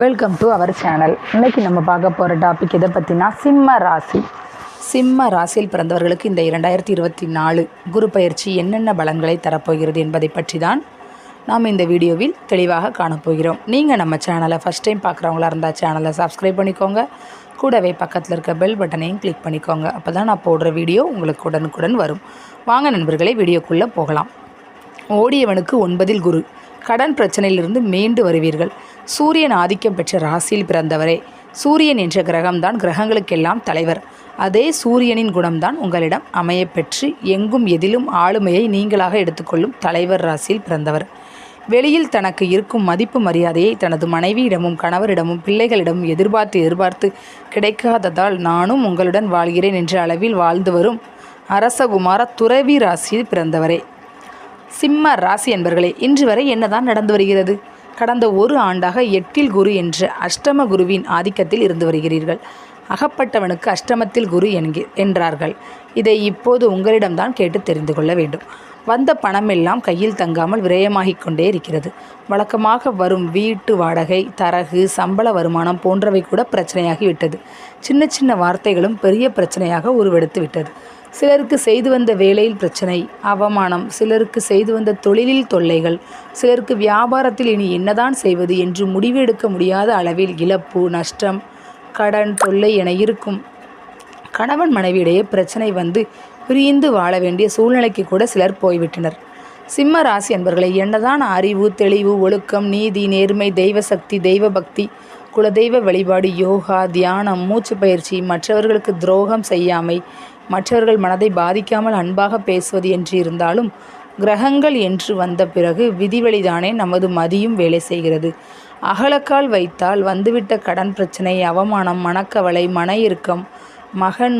Welcome to our channel. இன்றைக்கி நம்ம பார்க்க போகிற டாபிக் எதை பற்றினா சிம்ம ராசியில் பிறந்தவர்களுக்கு இந்த 2024 குரு பயிற்சி என்னென்ன பலன்களை தரப்போகிறது என்பதை பற்றி தான் நாம் இந்த வீடியோவில் தெளிவாக காணப்போகிறோம். நீங்கள் நம்ம சேனலை ஃபஸ்ட் டைம் பார்க்குறவங்களா இருந்தால் சேனலை சப்ஸ்கிரைப் பண்ணிக்கோங்க. கூடவே பக்கத்தில் இருக்க பெல் பட்டனையும் கிளிக் பண்ணிக்கோங்க. அப்போ தான் நான் போடுற வீடியோ உங்களுக்கு உடனுக்குடன் வரும். வாங்க நண்பர்களே, வீடியோக்குள்ளே போகலாம். ஓடியவனுக்கு 9 குரு. கடன் பிரச்சனையிலிருந்து மீண்டு வருவீர்கள். சூரியன் ஆதிக்கம் பெற்ற ராசியில் பிறந்தவரே. சூரியன் என்ற கிரகம்தான் கிரகங்களுக்கெல்லாம் தலைவர். அதே சூரியனின் குணம்தான் உங்களிடம் அமையப்பெற்று எங்கும் எதிலும் ஆளுமையை நீங்களாக எடுத்துக்கொள்ளும் தலைவர் ராசியில் பிறந்தவர். வெளியில் தனக்கு இருக்கும் மதிப்பு மரியாதையை தனது மனைவியிடமும் கணவரிடமும் பிள்ளைகளிடமும் எதிர்பார்த்து கிடைக்காததால் நானும் உங்களுடன் வாழ்கிறேன் என்ற அளவில் வாழ்ந்து வரும் அரசகுமார துறவி ராசியில் பிறந்தவரே. சிம்ம ராசி என்பர்களே, இன்று வரை என்னதான் நடந்து வருகிறது? கடந்த ஒரு ஆண்டாக 8 குரு என்ற அஷ்டம குருவின் ஆதிக்கத்தில் இருந்து வருகிறீர்கள். அகப்பட்டவனுக்கு அஷ்டமத்தில் குரு என்றார்கள். இதை இப்போது உங்களிடம்தான் கேட்டு தெரிந்து கொள்ள வேண்டும். வந்த பணமெல்லாம் கையில் தங்காமல் விரயமாகிக் கொண்டே இருக்கிறது. வழக்கமாக வரும் வீட்டு வாடகை, தரகு, சம்பள வருமானம் போன்றவை கூட பிரச்சனையாகிவிட்டது. சின்ன சின்ன வார்த்தைகளும் பெரிய பிரச்சனையாக உருவெடுத்து விட்டது. சிலருக்கு செய்து வந்த வேலையில் பிரச்சனை, அவமானம், சிலருக்கு செய்து வந்த தொழிலில் தொல்லைகள், சிலருக்கு வியாபாரத்தில் இனி என்னதான் செய்வது என்று முடிவு எடுக்க முடியாத அளவில் இழப்பு, நஷ்டம், கடன், தொல்லை என இருக்கும். கணவன் மனைவியிடையே பிரச்சனை வந்து பிரிந்து வாழ வேண்டிய சூழ்நிலைக்கு கூட சிலர் போய்விட்டனர். சிம்ம ராசி என்பவர்களை என்னதான் அறிவு, தெளிவு, ஒழுக்கம், நீதி, நேர்மை, தெய்வ சக்தி, தெய்வ பக்தி, குலதெய்வ வழிபாடு, யோகா, தியானம், மூச்சு பயிற்சி, மற்றவர்களுக்கு துரோகம் செய்யாமை, மற்றவர்கள் மனதை பாதிக்காமல் அன்பாக பேசுவது என்று இருந்தாலும் கிரகங்கள் என்று வந்த பிறகு விதிவழிதானே நமது மதியும் வேலை செய்கிறது. அகலக்கால் வைத்தால் வந்துவிட்ட கடன் பிரச்சனை, அவமானம், மனக்கவலை, மன இறுக்கம்,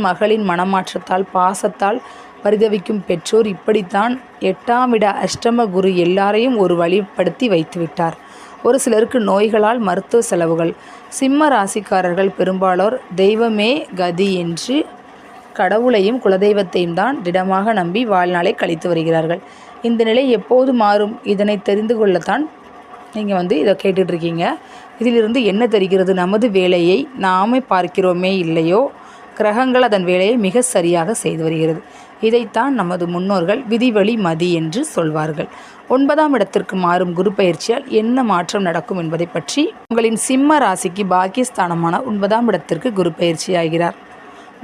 மகளின் மனமாற்றத்தால் பாசத்தால் பரிதவிக்கும் பெற்றோர், இப்படித்தான் 8ஆம் இட அஷ்டம குரு எல்லாரையும் ஒரு வழிப்படுத்தி வைத்துவிட்டார். ஒரு சிலருக்கு நோய்களால் மருத்துவ செலவுகள். சிம்ம ராசிக்காரர்கள் பெரும்பாலோர் தெய்வமே கதி என்று கடவுளையும் குலதெய்வத்தையும் தான் திடமாக நம்பி வாழ்நாளை கழித்து வருகிறார்கள். இந்த நிலை எப்போது மாறும்? இதனை தெரிந்து கொள்ளத்தான் நீங்கள் இதை கேட்டுட்ருக்கீங்க. இதிலிருந்து என்ன தெரிகிறது? நமது வேலையை நாமே பார்க்கிறோமே இல்லையோ, கிரகங்கள் அதன் வேலையை மிக சரியாக செய்து வருகிறது. இதைத்தான் நமது முன்னோர்கள் விதிவழி மதி என்று சொல்வார்கள். 9ஆம் இடத்திற்கு மாறும் குரு பயிற்சியால் என்ன மாற்றம் நடக்கும் என்பதை பற்றி உங்களின் சிம்ம ராசிக்கு பாக்கியஸ்தானமான 9ஆம் இடத்திற்கு குரு பயிற்சி ஆகிறார்.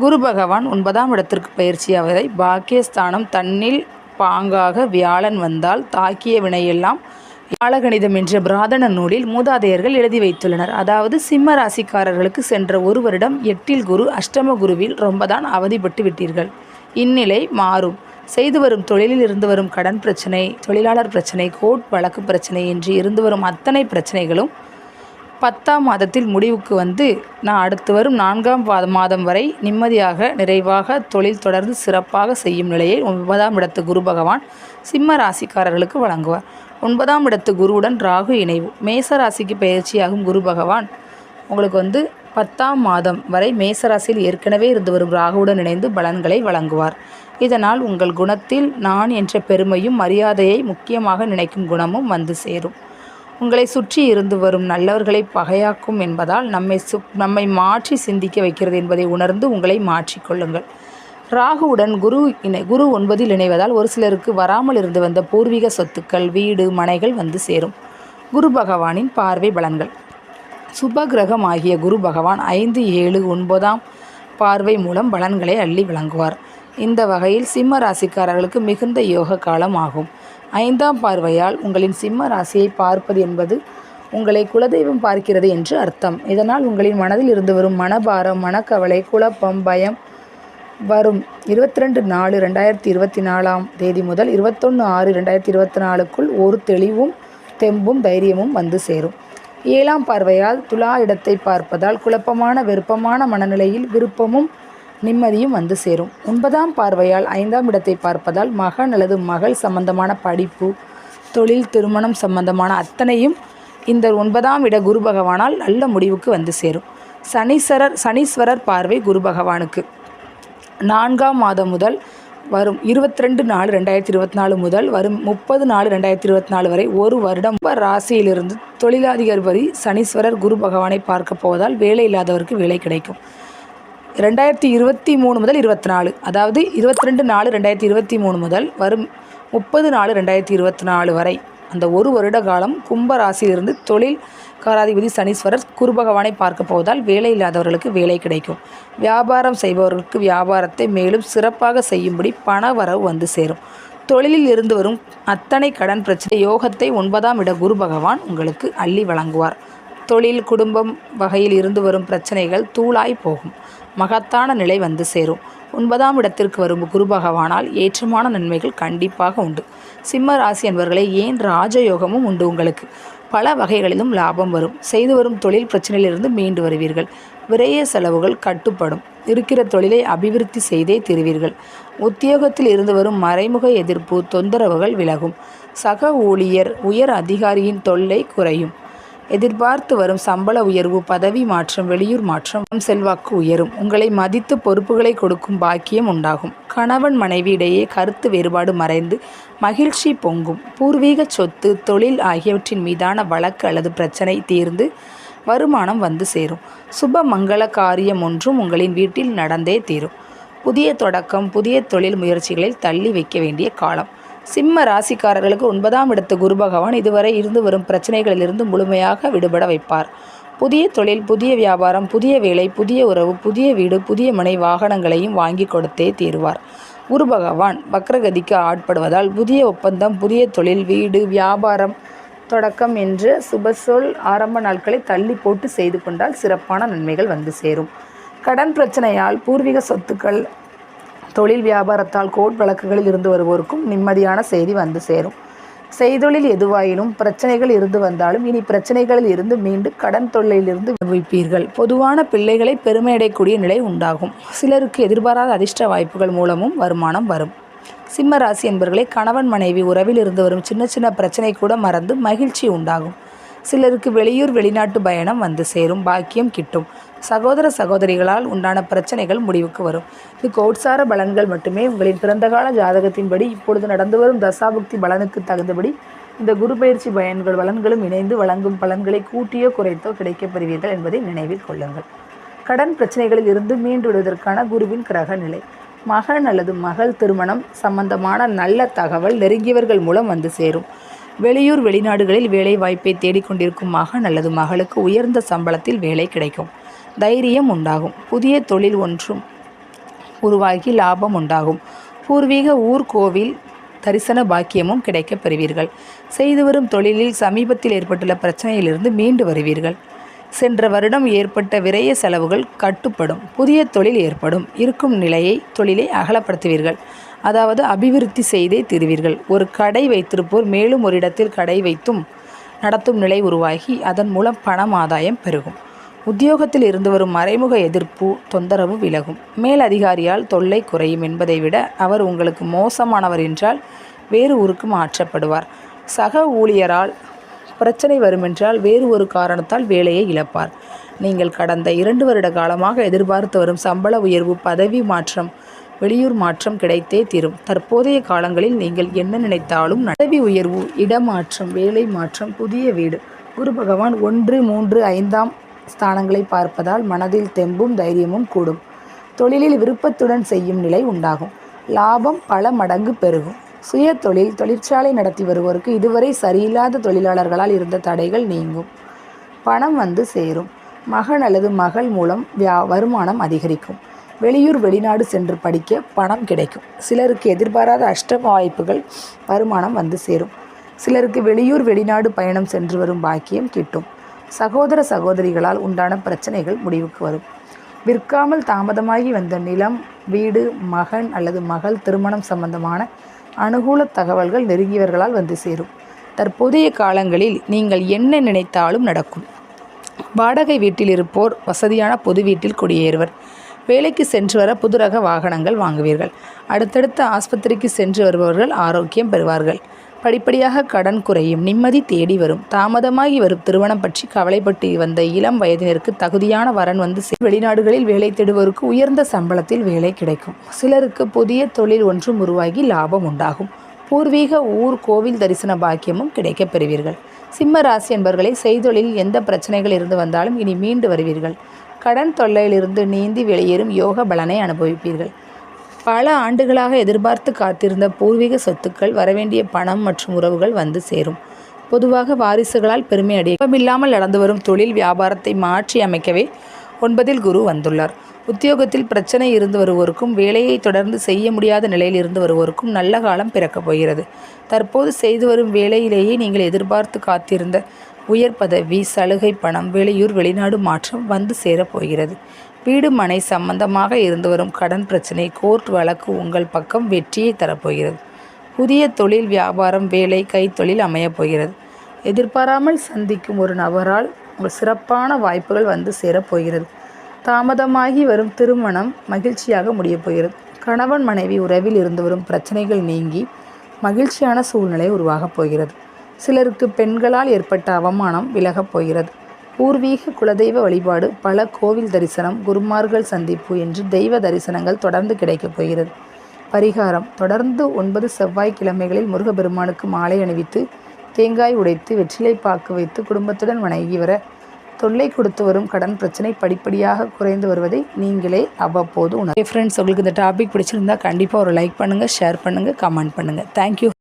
குரு பகவான் 9ஆம் இடத்திற்கு பயிற்சியாவதை பாக்கியஸ்தானம் தன்னில் பாங்காக வியாழன் வந்தால் தாக்கிய வினையெல்லாம் வியாழகணிதம் என்ற பிராதன நூலில் மூதாதையர்கள் எழுதி வைத்துள்ளனர். அதாவது சிம்ம ராசிக்காரர்களுக்கு சென்ற ஒரு வருடம் 8 குரு அஷ்டம குருவில் ரொம்பதான் அவதிப்பட்டு விட்டீர்கள். இந்நிலை மாறும். செய்து வரும் தொழிலில் இருந்து வரும் கடன் பிரச்சனை, தொழிலாளர் பிரச்சனை, கோர்ட் வழக்கு பிரச்சனை என்று இருந்து வரும் அத்தனை பிரச்சனைகளும் 10ஆம் மாதத்தில் முடிவுக்கு நான் அடுத்து வரும் 4ஆம் மாதம் வரை நிம்மதியாக நிறைவாக தொழில் தொடர்ந்து சிறப்பாக செய்யும் நிலையை 9ஆம் இடத்து குரு பகவான் சிம்ம ராசிக்காரர்களுக்கு வழங்குவார். 9ஆம் இடத்து குருவுடன் ராகு இணைவு. மேச ராசிக்கு பயிற்சியாகும் குரு பகவான் உங்களுக்கு 10ஆம் மாதம் வரை மேசராசியில் ஏற்கனவே இருந்து வரும் ராகுவுடன் இணைந்து பலன்களை வழங்குவார். இதனால் உங்கள் குணத்தில் நான் என்ற பெருமையும் மரியாதையை முக்கியமாக நினைக்கும் குணமும் வந்து சேரும். உங்களை சுற்றி இருந்து வரும் நல்லவர்களை பகையாக்கும் என்பதால் நம்மை மாற்றி சிந்திக்க வைக்கிறது என்பதை உணர்ந்து உங்களை மாற்றிக்கொள்ளுங்கள். ராகுவுடன் குரு 9இல் இணைவதால் ஒரு சிலருக்கு வராமல் இருந்து வந்த பூர்வீக சொத்துக்கள், வீடு, மனைகள் வந்து சேரும். குரு பகவானின் பார்வை பலன்கள். சுப கிரகம் ஆகிய குரு பகவான் 5, 7, 9ஆம் பார்வை மூலம் பலன்களை அள்ளி வழங்குவார். இந்த வகையில் சிம்ம ராசிக்காரர்களுக்கு மிகுந்த யோக காலம் ஆகும். 5ஆம் பார்வையால் உங்களின் சிம்ம ராசியை பார்ப்பது என்பது உங்களை குலதெய்வம் பார்க்கிறது என்று அர்த்தம். இதனால் உங்களின் மனதில் இருந்து வரும் மனபாரம், மனக்கவலை, குழப்பம், பயம் வரும் 22/4/2024 முதல் 21/6/2024 ஒரு தெளிவும் தெம்பும் தைரியமும் வந்து சேரும். 7ஆம் பார்வையால் துலா இடத்தை பார்ப்பதால் குழப்பமான வெறுப்பமான மனநிலையில் விருப்பமும் நிம்மதியும் வந்து சேரும். 9ஆம் பார்வையால் 5ஆம் இடத்தை பார்ப்பதால் மகன் அல்லது மகள் சம்பந்தமான படிப்பு, தொழில், திருமணம் சம்பந்தமான அத்தனையும் இந்த 9ஆம் இட குரு பகவானால் நல்ல முடிவுக்கு வந்து சேரும். சனீஸ்வரர் பார்வை குரு பகவானுக்கு 4ஆம் மாதம் முதல் வரும் 22/4/2024 முதல் வரும் 30/4/2024 வரை ஒரு வருடம் ராசியிலிருந்து தொழிலாதிபதி சனீஸ்வரர் குரு பகவானை பார்க்க போவதால் வேலை இல்லாதவருக்கு வேலை கிடைக்கும். 2023 முதல் 24, அதாவது 22/4/2023 முதல் வரும் 30/4/2024 வரை அந்த ஒரு வருட காலம் கும்ப ராசியிலிருந்து தொழில் காராதிபதி சனீஸ்வரர் குரு பகவானை பார்க்க போவதால் வேலை இல்லாதவர்களுக்கு வேலை கிடைக்கும். வியாபாரம் செய்பவர்களுக்கு வியாபாரத்தை மேலும் சிறப்பாக செய்யும்படி பண வரவு வந்து சேரும். தொழிலில் இருந்து வரும் அத்தனை கடன் பிரச்சனை யோகத்தை 9ஆம் இட குரு பகவான் உங்களுக்கு அள்ளி வழங்குவார். தொழில் குடும்பம் வகையில் இருந்து வரும் பிரச்சனைகள் தூளாய் போகும். மகத்தான நிலை வந்து சேரும். 9ஆம் இடத்திற்கு வரும் குரு பகவானால் ஏற்றமான நன்மைகள் கண்டிப்பாக உண்டு. சிம்ம ராசி என்பவர்களே, ஏன் ராஜயோகமும் உண்டு உங்களுக்கு. பல வகைகளிலும் லாபம் வரும். செய்து வரும் தொழில் பிரச்சனையிலிருந்து மீண்டு வருவீர்கள். விரைய செலவுகள் கட்டுப்படும். இருக்கிற தொழிலை அபிவிருத்தி செய்தே தீருவீர்கள். உத்தியோகத்தில் இருந்து வரும் மறைமுக எதிர்ப்பு தொந்தரவுகள் விலகும். சக ஊழியர் உயர் அதிகாரியின் தொல்லை குறையும். எதிர்பார்த்து வரும் சம்பள உயர்வு, பதவி மாற்றம், வெளியூர் மாற்றம், செல்வாக்கு உயரும். உங்களை மதித்து பொறுப்புகளை கொடுக்கும் பாக்கியம் உண்டாகும். கணவன் மனைவி இடையே கருத்து வேறுபாடு மறைந்து மகிழ்ச்சி பொங்கும். பூர்வீக சொத்து, தொழில் ஆகியவற்றின் மீதான வழக்கு அல்லது பிரச்சனை தீர்ந்து வருமானம் வந்து சேரும். சுப மங்கள காரியம் ஒன்றும் உங்களின் வீட்டில் நடந்தே தீரும். புதிய தொடக்கம், புதிய தொழில் முயற்சிகளில் தள்ளி வைக்க வேண்டிய காலம். சிம்ம ராசிக்காரர்களுக்கு 9ஆம் இடத்து குரு பகவான் இதுவரை இருந்து வரும் பிரச்சனைகளிலிருந்து முழுமையாக விடுபட வைப்பார். புதிய தொழில், புதிய வியாபாரம், புதிய வேலை, புதிய உறவு, புதிய வீடு, புதிய மனை, வாகனங்களையும் வாங்கி கொடுத்தே தீருவார். குரு பகவான் வக்ரகதிக்கு ஆட்படுவதால் புதிய ஒப்பந்தம், புதிய தொழில், வீடு, வியாபாரம் தொடக்கம் என்று சுபசொல் ஆரம்ப நாட்களை தள்ளி போட்டு செய்து கொண்டால் சிறப்பான நன்மைகள் வந்து சேரும். கடன் பிரச்சனையால் பூர்வீக சொத்துக்கள், தொழில் வியாபாரத்தால் கோர்ட் வழக்குகளில் இருந்து வருவோருக்கும் நிம்மதியான செய்தி வந்து சேரும். செய்தொழில் எதுவாயினும் பிரச்சனைகள் இருந்து வந்தாலும் இனி பிரச்சனைகளில் இருந்து மீண்டு கடன் தொல்லையிலிருந்து விடுவிப்பீர்கள். பொதுவான பிள்ளைகளை பெருமையடையக்கூடிய நிலை உண்டாகும். சிலருக்கு எதிர்பாராத அதிர்ஷ்ட வாய்ப்புகள் மூலமும் வருமானம் வரும். சிம்ம ராசி என்பவர்களை கணவன் மனைவி உறவில் இருந்து வரும் சின்ன சின்ன பிரச்சனை கூட மறந்து மகிழ்ச்சி உண்டாகும். சிலருக்கு வெளியூர் வெளிநாட்டு பயணம் வந்து சேரும். பாக்கியம் கிட்டும். சகோதர சகோதரிகளால் உண்டான பிரச்சனைகள் முடிவுக்கு வரும். இது கோட்சார பலன்கள் மட்டுமே. உங்களின் பிறந்தகால ஜாதகத்தின்படி இப்பொழுது நடந்து வரும் தசாபுக்தி பலனுக்கு தகுந்தபடி இந்த குரு பயிற்சி பலன்களும் இணைந்து வழங்கும் பலன்களை கூட்டியோ குறைத்தோ கிடைக்கப் பெறுவீர்கள் என்பதை நினைவில் கொள்ளுங்கள். கடன் பிரச்சனைகளில் இருந்து மீண்டு விடுவதற்கான குருவின் கிரக நிலை. மகன் அல்லது மகள் திருமணம் சம்பந்தமான நல்ல தகவல் நெருங்கியவர்கள் மூலம் வந்து சேரும். வெளியூர் வெளிநாடுகளில் வேலை வாய்ப்பை தேடிக்கொண்டிருக்கும் மகன் அல்லது மகளுக்கு உயர்ந்த சம்பளத்தில் வேலை கிடைக்கும். தைரியம் உண்டாகும். புதிய தொழில் ஒன்றும் உருவாகி லாபம் உண்டாகும். பூர்வீக ஊர் கோவில் தரிசன பாக்கியமும் கிடைக்கப் பெறுவீர்கள். செய்து வரும் தொழிலில் சமீபத்தில் ஏற்பட்டுள்ள பிரச்சனையிலிருந்து மீண்டு வருவீர்கள். சென்ற வருடம் ஏற்பட்ட விரைய செலவுகள் கட்டுப்படும். புதிய தொழில் ஏற்படும். இருக்கும் தொழிலை அகலப்படுத்துவீர்கள். அதாவது அபிவிருத்தி செய்தே தீருவீர்கள். ஒரு கடை வைத்திருப்போர் மேலும் ஒரு இடத்தில் கடை வைத்தும் நடத்தும் நிலை உருவாகி அதன் மூலம் பணம் ஆதாயம் பெருகும். உத்தியோகத்தில் இருந்து வரும் மறைமுக எதிர்ப்பு தொந்தரவு விலகும். மேல் அதிகாரியால் தொல்லை குறையும் என்பதை விட அவர் உங்களுக்கு மோசமானவர் என்றால் வேறு ஊருக்கு மாற்றப்படுவார். சக ஊழியரால் பிரச்சனை வருமென்றால் வேறு ஒரு காரணத்தால் வேலையை இழப்பார். நீங்கள் கடந்த 2 வருட காலமாக எதிர்பார்த்து வரும் சம்பள உயர்வு, பதவி மாற்றம், வெளியூர் மாற்றம் கிடைத்தே தீரும். தற்போதைய காலங்களில் நீங்கள் என்ன நினைத்தாலும் பதவி உயர்வு, இடமாற்றம், வேலை மாற்றம், புதிய வீடு. குரு பகவான் 1, 3, 5ஆம் ஸ்தானங்களை பார்ப்பதால் மனதில் தெம்பும் தைரியமும் கூடும். தொழிலில் விருப்பத்துடன் செய்யும் நிலை உண்டாகும். லாபம் பல மடங்கு பெருகும். சுய தொழில், தொழிற்சாலை நடத்தி வருவோருக்கு இதுவரை சரியில்லாத தொழிலாளர்களால் இருந்த தடைகள் நீங்கும். பணம் வந்து சேரும். மகன் அல்லது மகள் மூலம் வருமானம் அதிகரிக்கும். வெளியூர் வெளிநாடு சென்று படிக்க பணம் கிடைக்கும். சிலருக்கு எதிர்பாராத அஷ்டம வாய்ப்புகள், வருமானம் வந்து சேரும். சிலருக்கு வெளியூர் வெளிநாடு பயணம் சென்று வரும் பாக்கியம் கிட்டும். சகோதர சகோதரிகளால் உண்டான பிரச்சனைகள் முடிவுக்கு வரும். விற்காமல் தாமதமாகி வந்த நிலம், வீடு, மகன் அல்லது மகள் திருமணம் சம்பந்தமான அனுகூல தகவல்கள் நெருங்கியவர்களால் வந்து சேரும். தற்போதைய காலங்களில் நீங்கள் என்ன நினைத்தாலும் நடக்கும். வாடகை வீட்டில் இருப்போர் வசதியான பொது வீட்டில் குடியேறுவர். வேலைக்கு சென்று வர புதுரக வாகனங்கள் வாங்குவீர்கள். அடுத்தடுத்த ஆஸ்பத்திரிக்கு சென்று வருபவர்கள் ஆரோக்கியம் பெறுவார்கள். படிப்படியாக கடன் குறையும், நிம்மதி தேடி வரும். தாமதமாகி வரும் திருமணம் பற்றி கவலைப்பட்டு வந்த இளம் வயதினருக்கு தகுதியான வரன் வந்து வெளிநாடுகளில் வேலை தேடுவோருக்கு உயர்ந்த சம்பளத்தில் வேலை கிடைக்கும். சிலருக்கு புதிய தொழில் ஒன்றும் உருவாகி லாபம் உண்டாகும். பூர்வீக ஊர் கோவில் தரிசன பாக்கியமும் கிடைக்கப் பெறுவீர்கள். சிம்ம ராசி என்பவர்களை செய்தொழிலில் எந்த பிரச்சனைகள் இருந்து வந்தாலும் இனி மீண்டு வருவீர்கள். கடன் தொல்லையிலிருந்து நீந்தி வெளியேறும் யோக பலனை அனுபவிப்பீர்கள். பல ஆண்டுகளாக எதிர்பார்த்து காத்திருந்த பூர்வீக சொத்துக்கள், வரவேண்டிய பணம் மற்றும் உறவுகள் வந்து சேரும். பொதுவாக வாரிசுகளால் பெருமை அடையமில்லாமல் நடந்து வரும் தொழில் வியாபாரத்தை மாற்றி அமைக்கவே 9ல் குரு வந்துள்ளார். உத்தியோகத்தில் பிரச்சனை இருந்து வருவோருக்கும், வேலையை தொடர்ந்து செய்ய முடியாத நிலையில் இருந்து வருவோருக்கும் நல்ல காலம் பிறக்கப் போகிறது. தற்போது செய்து வரும் வேலையிலேயே நீங்கள் எதிர்பார்த்து காத்திருந்த உயர் பதவி, சலுகை, பணம், வெளியூர், வெளிநாடு மாற்றம் வந்து சேரப்போகிறது. வீடு மனை சம்பந்தமாக இருந்து வரும் கடன் பிரச்சனை, கோர்ட் வழக்கு உங்கள் பக்கம் வெற்றியை தரப்போகிறது. புதிய தொழில், வியாபாரம், வேலை, கைத்தொழில் அமையப் போகிறது. எதிர்பாராமல் சந்திக்கும் ஒரு நபரால் உங்கள் சிறப்பான வாய்ப்புகள் வந்து சேரப்போகிறது. தாமதமாகி வரும் திருமணம் மகிழ்ச்சியாக முடியப் போகிறது. கணவன் மனைவி உறவில் இருந்து வரும் பிரச்சனைகள் நீங்கி மகிழ்ச்சியான சூழ்நிலை உருவாகப் போகிறது. சிலருக்கு பெண்களால் ஏற்பட்ட அவமானம் விலகப் போகிறது. பூர்வீக குலதெய்வ வழிபாடு, பல கோவில் தரிசனம், குருமார்கள் சந்திப்பு என்று தெய்வ தரிசனங்கள் தொடர்ந்து கிடைக்கப் போகிறது. பரிகாரம்: தொடர்ந்து 9 செவ்வாய்க்கிழமைகளில் முருகப்பெருமானுக்கு மாலை அணிவித்து, தேங்காய் உடைத்து, வெற்றிலை பாக்கு வைத்து குடும்பத்துடன் வணங்கி வர தொல்லை கொடுத்து வரும் கடன் பிரச்சனை படிப்படியாக குறைந்து வருவதை நீங்களே அவ்வப்போது உணரும். ஃப்ரெண்ட்ஸ், உங்களுக்கு இந்த டாபிக் பிடிச்சிருந்தா கண்டிப்பாக ஒரு லைக் பண்ணுங்கள், ஷேர் பண்ணுங்கள், கமெண்ட் பண்ணுங்கள். தேங்க்யூ.